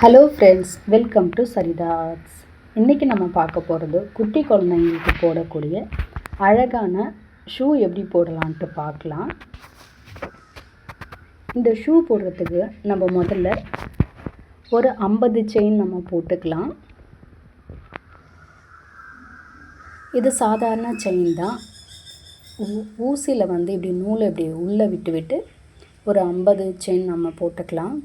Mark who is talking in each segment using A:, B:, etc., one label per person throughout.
A: Hello friends, welcome to Saritha's. இன்றைக்கி நம்ம பார்க்க போகிறது குட்டி குழந்தைங்களுக்கு போடக்கூடிய அழகான ஷூ எப்படி போடலான்ட்டு பார்க்கலாம். இந்த ஷூ போடுறதுக்கு நம்ம முதல்ல ஒரு 50 செயின் நம்ம போட்டுக்கலாம். இது சாதாரண செயின் தான். ஊசியில் இப்படி நூலை இப்படி உள்ளே விட்டு ஒரு 50 செயின் நம்ம போட்டுக்கலாம்.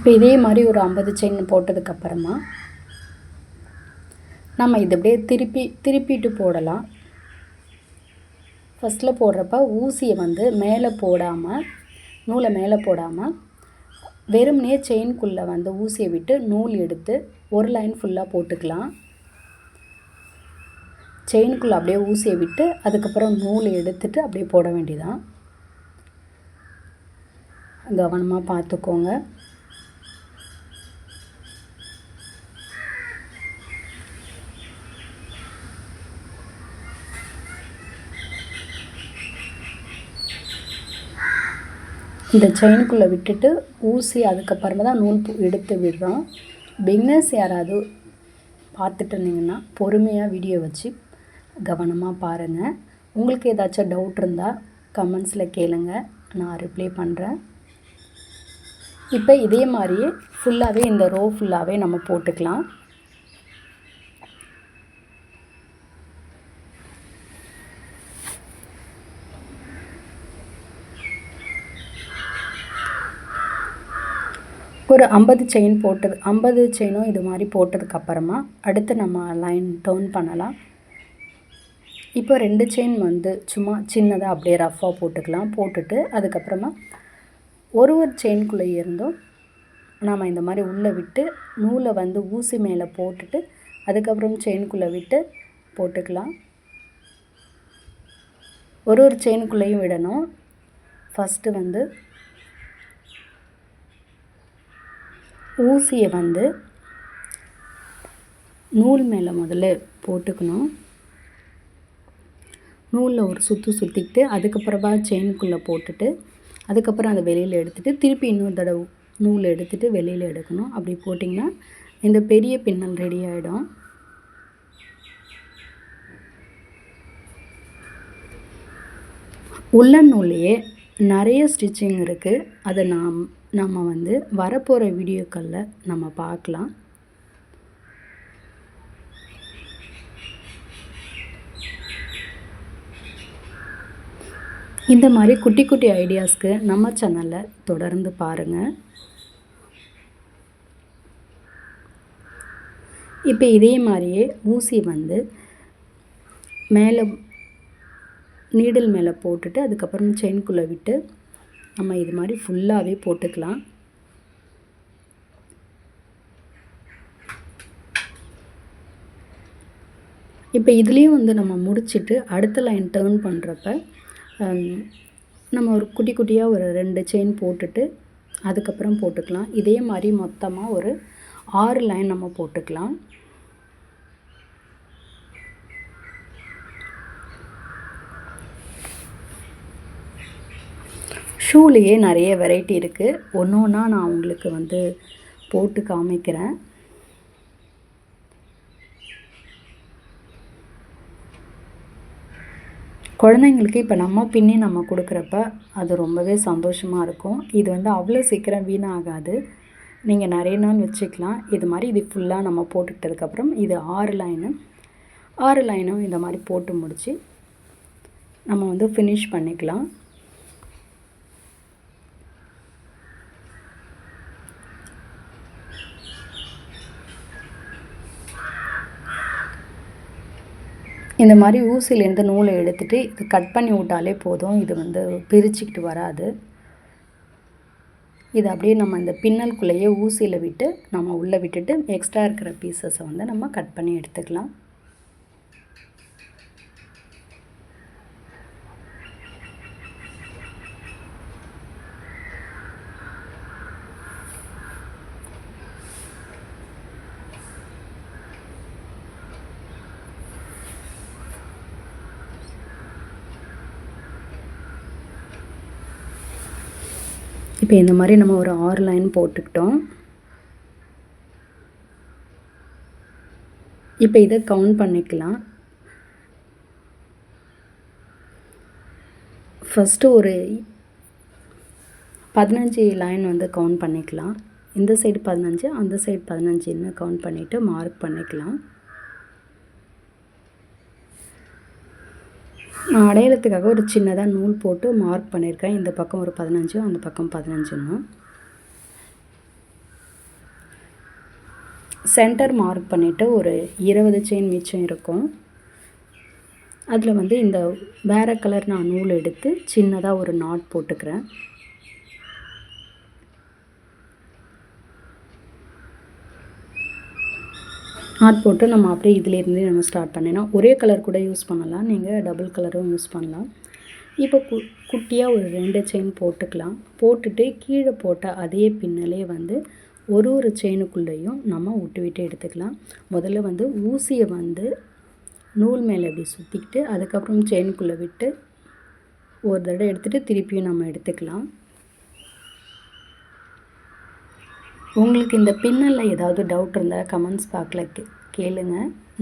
A: இப்போ இதே மாதிரி ஒரு 50 செயின் போட்டதுக்கப்புறமா நம்ம இதை அப்படியே திருப்பிட்டு போடலாம். ஃபஸ்ட்டில் போடுறப்ப ஊசியை மேலே போடாமல், நூலை மேலே போடாமல் வெறுமனே செயின்குள்ளே ஊசியை விட்டு நூல் எடுத்து ஒரு லைன் ஃபுல்லாக போட்டுக்கலாம். செயின்குள்ளே அப்படியே ஊசியை விட்டு அதுக்கப்புறம் நூல் எடுத்துட்டு அப்படியே போட வேண்டியதான். கவனமாக பார்த்துக்கோங்க. இந்த செயினுக்குள்ளே விட்டுட்டு ஊசி அதுக்கப்புறமா தான் நூல் எடுத்து விடுறோம். பிகினர்ஸ் யாராவது பார்த்துட்டு இருந்தீங்கன்னா பொறுமையாக வீடியோ வச்சு கவனமாக பாருங்கள். உங்களுக்கு ஏதாச்சும் டவுட் இருந்தால் கமெண்ட்ஸில் கேளுங்க, நான் ரிப்ளை பண்ணுறேன். இப்போ இதே மாதிரியே ஃபுல்லாகவே இந்த ரோ ஃபுல்லாகவே நம்ம போட்டுக்கலாம். ஒரு 50 செயின் 50 செயினும் இது மாதிரி போட்டதுக்கப்புறமா அடுத்து நம்ம லைன் டர்ன் பண்ணலாம். இப்போ 2 செயின் சும்மா சின்னதாக அப்படியே ரஃப்பாக போட்டுக்கலாம். போட்டுட்டு அதுக்கப்புறமா ஒரு செயின்குள்ளே இருந்தும் நாம் இந்த மாதிரி உள்ளே விட்டு நூலை ஊசி மேலே போட்டுட்டு அதுக்கப்புறம் செயின்குள்ளே விட்டு போட்டுக்கலாம். ஒரு செயின்குள்ளேயும் விடணும். ஃபஸ்ட்டு ஊசியை நூல் மேலே முதல்ல போட்டுக்கணும். நூலில் ஒரு சுற்றிக்கிட்டு அதுக்கப்புறமா செயினுக்குள்ளே போட்டுட்டு அதுக்கப்புறம் அதை வெளியில் எடுத்துகிட்டு திருப்பி இன்னொரு தடவை நூல் எடுத்துகிட்டு வெளியில் எடுக்கணும். அப்படி போட்டிங்கன்னா இந்த பெரிய பின்னல் ரெடி ஆகிடும். உள்ளன் நூலையே நிறைய ஸ்டிச்சிங் இருக்குது. அதை நம்ம வரப்போகிற வீடியோக்களில் நம்ம பார்க்கலாம். இந்த மாதிரி குட்டி குட்டி ஐடியாஸ்க்கு நம்ம சேனலை தொடர்ந்து பாருங்கள். இப்போ இதே மாதிரியே ஊசி மேலே நீடில் மேலே போட்டுட்டு அதுக்கப்புறம் செயின்குள்ளே விட்டு நம்ம இது மாதிரி ஃபுல்லாகவே போட்டுக்கலாம். இப்போ இதுலேயும் நம்ம முடிச்சுட்டு அடுத்த லைன் டர்ன் பண்ணுறப்ப நம்ம ஒரு குட்டி குட்டியாக ஒரு 2 செயின் போட்டுட்டு அதுக்கப்புறம் போட்டுக்கலாம். இதே மாதிரி மொத்தமாக ஒரு 6 லைன் நம்ம போட்டுக்கலாம். ஷூலேயே நிறைய வெரைட்டி இருக்குது. ஒன்றா நான் உங்களுக்கு போட்டு காமிக்கிறேன். குழந்தைங்களுக்கு இப்போ நம்ம பின்னி நம்ம கொடுக்குறப்ப அது ரொம்பவே சந்தோஷமாக இருக்கும். இது அவ்வளோ சீக்கிரம் வீணாகாது. நீங்கள் நிறைய நாள் வச்சுக்கலாம். இது மாதிரி இது ஃபுல்லாக நம்ம போட்டுக்கிட்டதுக்கப்புறம் இது 6 லைனும் இந்த மாதிரி போட்டு முடித்து நம்ம ஃபினிஷ் பண்ணிக்கலாம். இந்த மாதிரி ஊசியிலேருந்து நூலை எடுத்துகிட்டு இது கட் பண்ணி விட்டாலே போதும். இது பிரிச்சுக்கிட்டு வராது. இது அப்படியே நம்ம இந்த பின்னலுக்குள்ளேயே ஊசியில் விட்டு நம்ம உள்ளே விட்டுட்டு எக்ஸ்ட்ரா இருக்கிற பீசஸை நம்ம கட் பண்ணி எடுத்துக்கலாம். இப்போ இந்த மாதிரி நம்ம ஒரு 6 லைன் போட்டுக்கிட்டோம். இப்போ இதை கவுண்ட் பண்ணிக்கலாம். ஃபஸ்ட்டு ஒரு 15 லைன் வந்து கவுண்ட் பண்ணிக்கலாம். இந்த சைடு 15, அந்த சைடு 15ன்னு கவுண்ட் பண்ணிவிட்டு மார்க் பண்ணிக்கலாம். நான் அடையாளத்துக்காக ஒரு சின்னதாக நூல் போட்டு மார்க் பண்ணியிருக்கேன். இந்த பக்கம் ஒரு 15, அந்த பக்கம் 15ன்னு. சென்டர் மார்க் பண்ணிவிட்டு ஒரு 20 செயின் மிச்சம் இருக்கும். அதில் வந்து இந்த வேறு கலர் நான் நூல் எடுத்து சின்னதாக ஒரு நாட் போட்டுக்கிறேன். நாட் போட்டு நம்ம அப்படியே இதிலேருந்து நம்ம ஸ்டார்ட் பண்ணினா ஒரே கலர் கூட யூஸ் பண்ணலாம், நீங்கள் டபுள் கலரும் யூஸ் பண்ணலாம். இப்போ குட்டியாக ஒரு 2 செயின் போட்டுக்கலாம். போட்டுட்டு கீழே போட்ட அதே பின்னலே வந்து ஒரு செயினுக்குள்ளேயும் நம்ம விட்டு எடுத்துக்கலாம். முதல்ல வந்து ஊசியை வந்து நூல் மேலே இப்படி சுற்றிக்கிட்டு அதுக்கப்புறம் செயினுக்குள்ளே விட்டு ஒரு தடவை எடுத்துகிட்டு திருப்பியும் நம்ம எடுத்துக்கலாம். உங்களுக்கு இந்த பின்னலில் ஏதாவது டவுட் இருந்தால் கமெண்ட்ஸ் பாக்ஸில் கேளுங்க.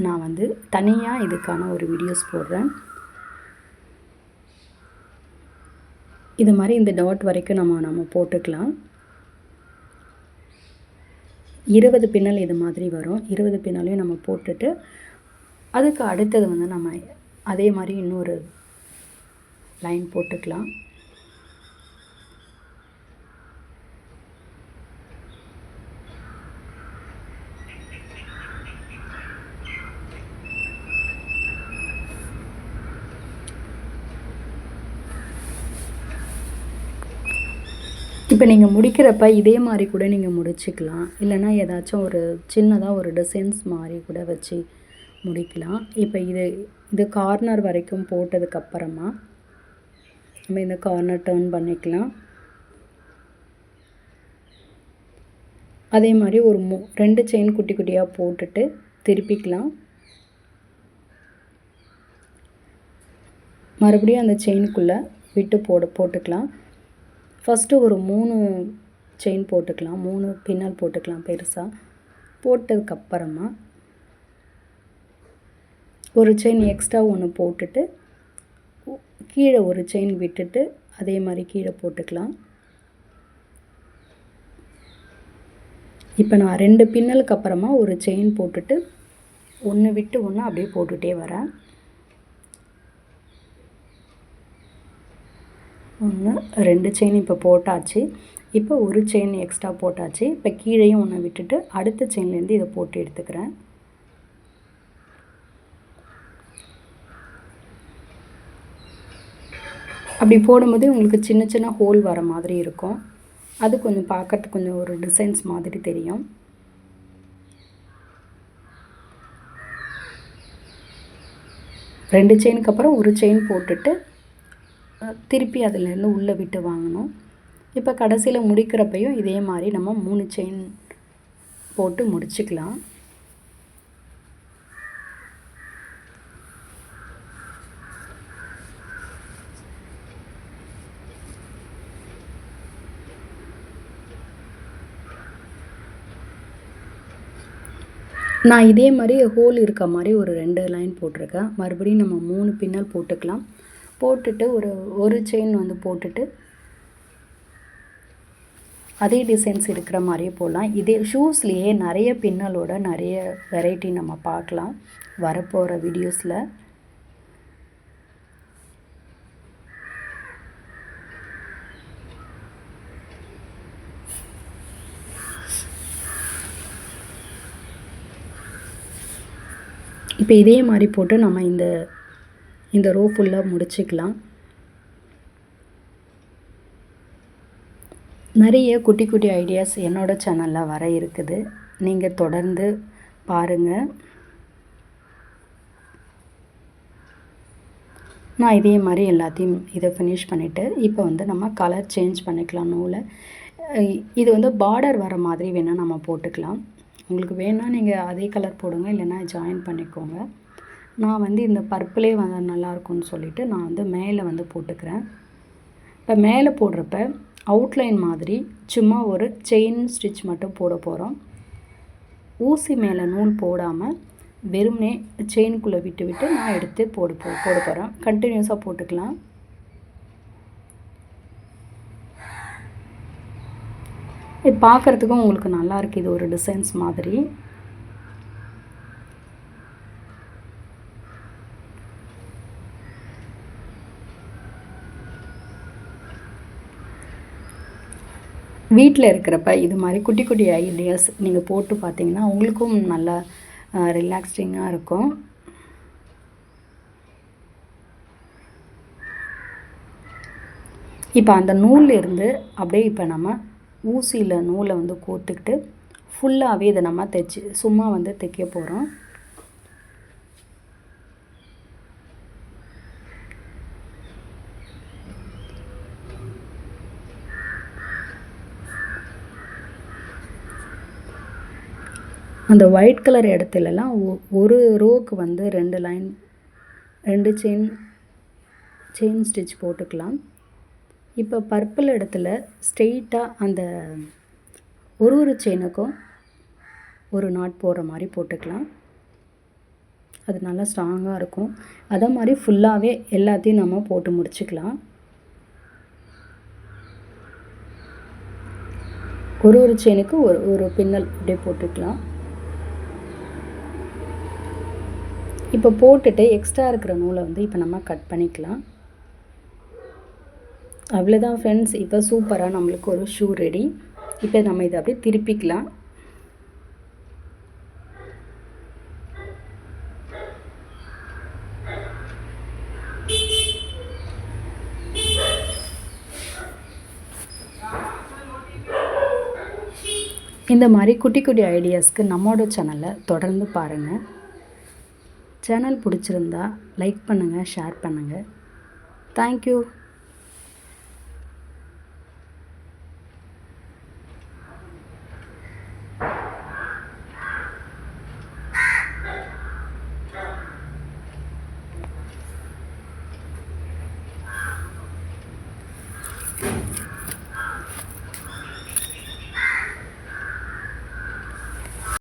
A: நான் வந்து தனியாக இதுக்கான ஒரு வீடியோஸ் போடுறேன். இது மாதிரி இந்த டாட் வரைக்கும் நம்ம போட்டுக்கலாம். 20 பின்னல் இது மாதிரி வரும். 20 பின்னலையும் நம்ம போட்டுட்டு அதுக்கு அடுத்தது வந்து நம்ம அதே மாதிரி இன்னொரு லைன் போட்டுக்கலாம். இப்போ நீங்கள் முடிக்கிறப்ப இதே மாதிரி கூட நீங்கள் முடிச்சுக்கலாம். இல்லைனா ஏதாச்சும் ஒரு சின்னதாக ஒரு டிசைன்ஸ் மாதிரி கூட வச்சு முடிக்கலாம். இப்போ இது கார்னர் வரைக்கும் போட்டதுக்கப்புறமா நம்ம இந்த கார்னர் டர்ன் பண்ணிக்கலாம். அதே மாதிரி ஒரு 2 செயின் குட்டி குட்டியாக போட்டுட்டு திருப்பிக்கலாம். மறுபடியும் அந்த செயினுக்குள்ளே விட்டு போட்டுக்கலாம். ஃபஸ்ட்டு ஒரு 3 செயின் போட்டுக்கலாம், 3 பின்னல் போட்டுக்கலாம் பெருசாக. போட்டதுக்கப்புறமா ஒரு செயின் எக்ஸ்ட்ரா ஒன்று போட்டுட்டு கீழே ஒரு செயின் விட்டுட்டு அதே மாதிரி கீழே போட்டுக்கலாம். இப்போ நான் 2 பின்னலுக்கு அப்புறமா ஒரு செயின் போட்டுட்டு ஒன்று விட்டு ஒன்று அப்படியே போட்டுகிட்டே வரேன். 1 2 செயின் இப்போ போட்டாச்சு. இப்போ ஒரு செயின் எக்ஸ்ட்ரா போட்டாச்சு. இப்போ கீழேயும் ஒன்று விட்டுட்டு அடுத்த செயின்லேருந்து இதை போட்டு எடுத்துக்கிறேன். அப்படி போடும்போது உங்களுக்கு சின்ன சின்ன ஹோல் வர மாதிரி இருக்கும். அது கொஞ்சம் பார்க்கறதுக்கு கொஞ்சம் ஒரு டிசைன்ஸ் மாதிரி தெரியும். ரெண்டு செயினுக்கு அப்புறம் ஒரு செயின் போட்டுட்டு திருப்பி அதிலேருந்து உள்ளே விட்டு வாங்கணும். இப்போ கடைசியில் முடிக்கிறப்பையும் இதே மாதிரி நம்ம 3 செயின் போட்டு முடிச்சுக்கலாம். நான் இதே மாதிரி ஹோல் இருக்க மாதிரி ஒரு 2 லைன் போட்டிருக்கேன். மறுபடியும் நம்ம 3 பின்னல் போட்டுக்கலாம். போட்டுட்டு ஒரு செயின் வந்து போட்டுட்டு அதே டிசைன்ஸ் இருக்கிற மாதிரியே போடலாம். இதே ஷூஸ்லேயே நிறைய பின்னலோட நிறைய வெரைட்டி நம்ம பார்க்கலாம் வரப்போகிற வீடியோஸில். இப்போ இதே மாதிரி போட்டு நம்ம இந்த ரோ ஃபுல்லாக முடிச்சுக்கலாம். நிறைய குட்டி குட்டி ஐடியாஸ் என்னோடய சேனலில் வர இருக்குது. நீங்கள் தொடர்ந்து பாருங்கள். நான் இதே மாதிரி எல்லாத்தையும் இதை ஃபினிஷ் பண்ணிவிட்டு இப்போ வந்து நம்ம கலர் சேஞ்ச் பண்ணிக்கலாம் நூலை. இது வந்து பார்டர் வர மாதிரி வேணால் நம்ம போட்டுக்கலாம். உங்களுக்கு வேணால் நீங்கள் அதே கலர் போடுங்க, இல்லைன்னா ஜாயின் பண்ணிக்கோங்க. நான் வந்து இந்த பர்பிளே வந்து நல்லாயிருக்கும்னு சொல்லிவிட்டு நான் வந்து மேலே வந்து போட்டுக்கிறேன். இப்போ மேலே போடுறப்ப அவுட்லைன் மாதிரி சும்மா ஒரு செயின் ஸ்டிச் மட்டும் போட போகிறோம். ஊசி மேலே நூல் போடாமல் வெறுமனே செயினுக்குள்ளே விட்டு விட்டு நான் எடுத்து போட போகிறேன். கண்டினியூஸாக போட்டுக்கலாம். இது பார்க்குறதுக்கும் உங்களுக்கு நல்லாயிருக்கு. இது ஒரு டிசைன்ஸ் மாதிரி. வீட்டில் இருக்கிறப்ப இது மாதிரி குட்டி குட்டி ஐடியாஸ் நீங்கள் போட்டு பார்த்தீங்கன்னா உங்களுக்கும் நல்லா ரிலாக்ஸிங்காக இருக்கும். இப்போ அந்த நூல்லேருந்து அப்படியே இப்போ நம்ம ஊசியில் நூலை வந்து கோர்த்துக்கிட்டு ஃபுல்லாகவே இதை நம்ம தைச்சி சும்மா வந்து தைக்க போகிறோம். அந்த ஒயிட் கலர் இடத்துலலாம் ஒரு ரோக்கு வந்து 2 லைன் 2 செயின் ஸ்டிச் போட்டுக்கலாம். இப்போ பர்பிள் இடத்துல ஸ்ட்ரெயிட்டாக அந்த ஒரு செயினுக்கும் ஒரு நாட் போடுற மாதிரி போட்டுக்கலாம். அது நல்லா ஸ்ட்ராங்காக இருக்கும். அதே மாதிரி ஃபுல்லாகவே எல்லாத்தையும் நம்ம போட்டு முடிச்சுக்கலாம். ஒரு செயினுக்கு ஒரு பின்னல் அப்படியே போட்டுக்கலாம். இப்போ போட்டுட்டு எக்ஸ்ட்ரா இருக்கிற நூலை வந்து இப்போ நம்ம கட் பண்ணிக்கலாம். அவ்வளோதான் ஃப்ரெண்ட்ஸ். இப்போ சூப்பராக நம்மளுக்கு ஒரு ஷூ ரெடி. இப்போ நம்ம இதை அப்படியே திருப்பிக்கலாம். இந்த மாதிரி குட்டி குட்டி ஐடியாஸ்க்கு நம்மளோட சேனலை தொடர்ந்து பாருங்கள். சேனல் பிடிச்சிருந்தா லைக் பண்ணுங்கள், ஷேர் பண்ணுங்கள். தேங்க்யூ.